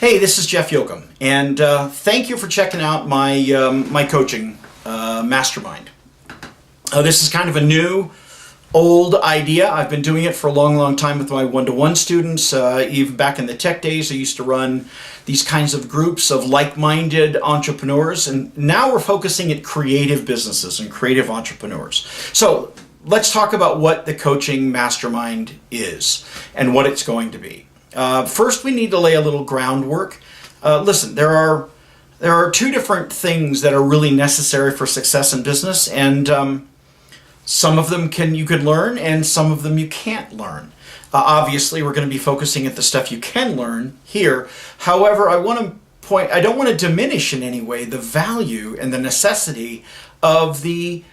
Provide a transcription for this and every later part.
Hey, this is Jeff Jochum, and thank you for checking out my coaching mastermind. This is kind of a new, old idea. I've been doing it for a long, long time with my one-to-one students. Even back in the tech days, I used to run these kinds of groups of like-minded entrepreneurs, and now we're focusing at creative businesses and creative entrepreneurs. So let's talk about what the coaching mastermind is and what it's going to be. First, we need to lay a little groundwork. Listen, there are two different things that are really necessary for success in business, and some of them you could learn, and some of them you can't learn. Obviously, we're going to be focusing at the stuff you can learn here. However, I don't want to diminish in any way the value and the necessity of the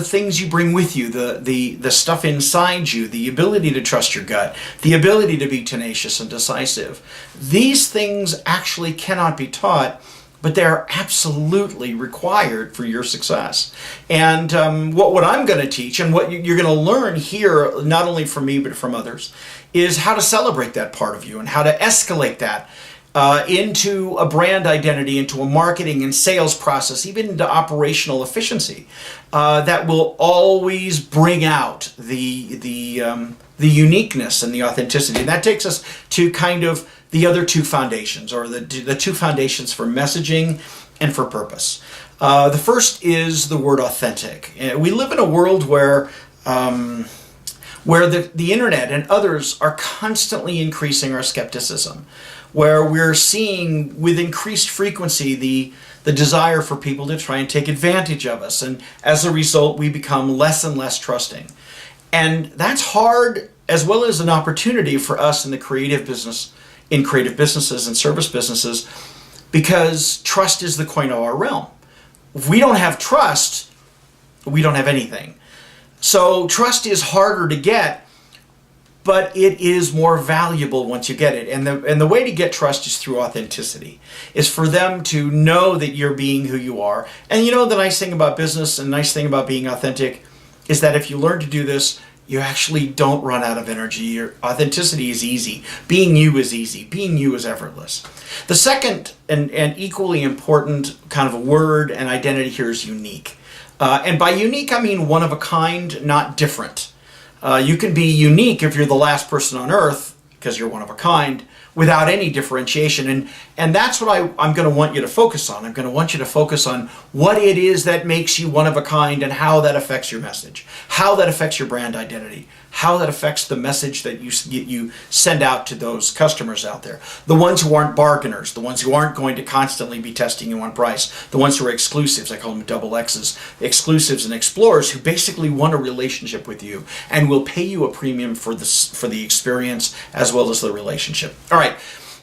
things you bring with you, the stuff inside you, the ability to trust your gut, the ability to be tenacious and decisive. These things actually cannot be taught, but they're absolutely required for your success. And what I'm going to teach, and what you're going to learn here, not only from me but from others, is how to celebrate that part of you and how to escalate that into a brand identity, into a marketing and sales process, even into operational efficiency that will always bring out the uniqueness and the authenticity. And that takes us to kind of the other two foundations, or the two foundations for messaging and for purpose. The first is the word authentic. We live in a world where the internet and others are constantly increasing our skepticism, where we're seeing with increased frequency the desire for people to try and take advantage of us, and as a result we become less and less trusting. And that's hard, as well as an opportunity for us in the creative businesses and service businesses, because trust is the coin of our realm. If we don't have trust, we don't have anything. So trust is harder to get, but it is more valuable once you get it. And the way to get trust is through authenticity, is for them to know that you're being who you are. And you know, the nice thing about business and the nice thing about being authentic is that if you learn to do this, you actually don't run out of energy. Your authenticity is easy. Being you is easy. Being you is effortless. The second and equally important kind of a word and identity here is unique. And by unique, I mean one of a kind, not different. You can be unique if you're the last person on earth, because you're one of a kind, without any differentiation. And that's what I'm going to want you to focus on. I'm going to want you to focus on what it is that makes you one of a kind, and how that affects your message, how that affects your brand identity, how that affects the message that you send out to those customers out there. The ones who aren't bargainers, the ones who aren't going to constantly be testing you on price, the ones who are exclusives, I call them double X's, exclusives and explorers, who basically want a relationship with you and will pay you a premium for the experience as well as the relationship. All right.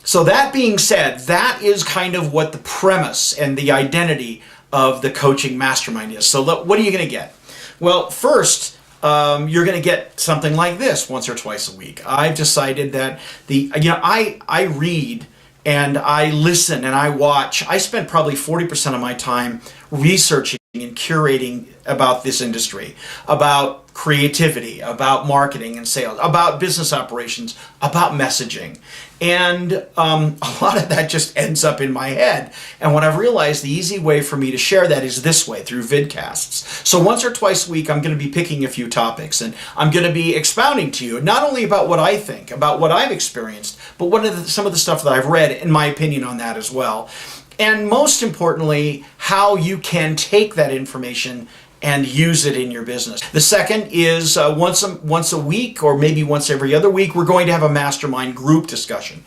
So that being said, that is kind of what the premise and the identity of the coaching mastermind is. So what are you going to get? Well, first, you're going to get something like this once or twice a week. I've decided that I read and I listen and I watch. I spend probably 40% of my time researching and curating about this industry, about creativity, about marketing and sales, about business operations, about messaging. And a lot of that just ends up in my head. And what I've realized, the easy way for me to share that is this way, through vidcasts. So once or twice a week, I'm going to be picking a few topics, and I'm going to be expounding to you not only about what I think, about what I've experienced, but some of the stuff that I've read, in my opinion on that as well. And most importantly, how you can take that information and use it in your business. The second is once a week, or maybe once every other week, we're going to have a mastermind group discussion.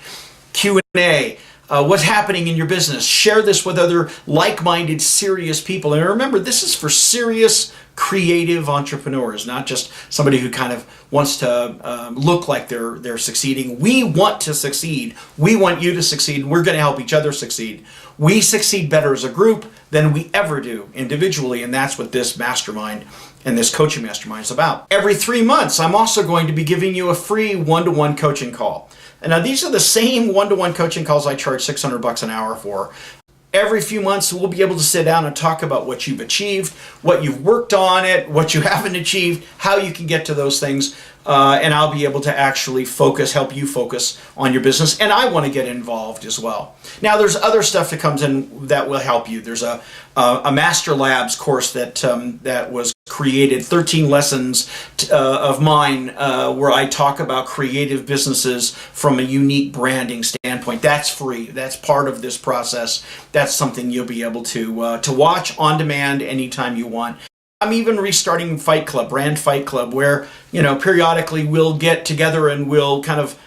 Q&A, what's happening in your business. Share this with other like-minded, serious people. And remember, this is for serious, creative entrepreneurs, not just somebody who kind of wants to look like they're succeeding. We want to succeed. We want you to succeed. We're going to help each other succeed. We succeed better as a group than we ever do individually, and that's what this mastermind and this coaching mastermind is about. Every 3 months, I'm also going to be giving you a free one-to-one coaching call. And now these are the same one-to-one coaching calls I charge $600 an hour for. Every few months, we'll be able to sit down and talk about what you've achieved, what you've worked on it, what you haven't achieved, how you can get to those things. And I'll be able to actually help you focus on your business. And I want to get involved as well. Now, there's other stuff that comes in that will help you. There's a Master Labs course that was created, 13 lessons of mine where I talk about creative businesses from a unique branding standpoint. That's free. That's part of this process. That's something you'll be able to watch on demand anytime you want. I'm even restarting Fight Club, Brand Fight Club, where, periodically we'll get together and we'll kind of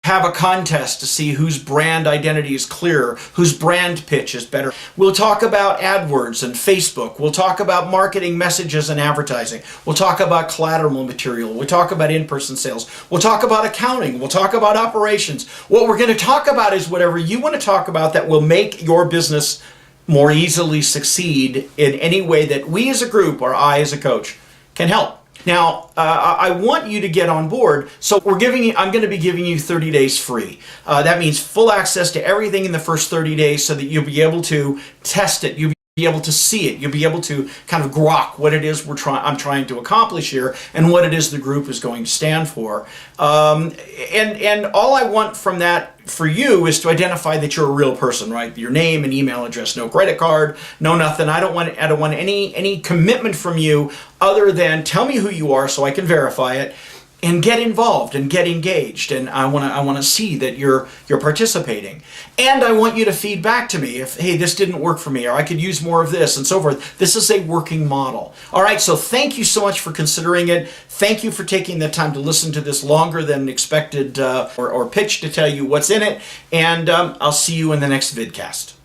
have a contest to see whose brand identity is clearer, whose brand pitch is better. We'll talk about AdWords and Facebook. We'll talk about marketing messages and advertising. We'll talk about collateral material. We'll talk about in-person sales. We'll talk about accounting. We'll talk about operations. What we're going to talk about is whatever you want to talk about that will make your business more easily succeed in any way that we as a group or I as a coach can help. Now, I want you to get on board, so I'm going to be giving you 30 days free. That means full access to everything in the first 30 days so that you'll be able to test it. You'll be able to see it. You'll be able to kind of grok what it is I'm trying to accomplish here and what it is the group is going to stand for. And all I want from that for you is to identify that you're a real person, right? Your name and email address, no credit card, no nothing. I don't want any commitment from you other than tell me who you are so I can verify it and get involved and get engaged. And I want to see that you're participating. And I want you to feed back to me if, hey, this didn't work for me, or I could use more of this, and so forth. This is a working model. All right, so thank you so much for considering it. Thank you for taking the time to listen to this longer than expected or pitch to tell you what's in it. And I'll see you in the next vidcast.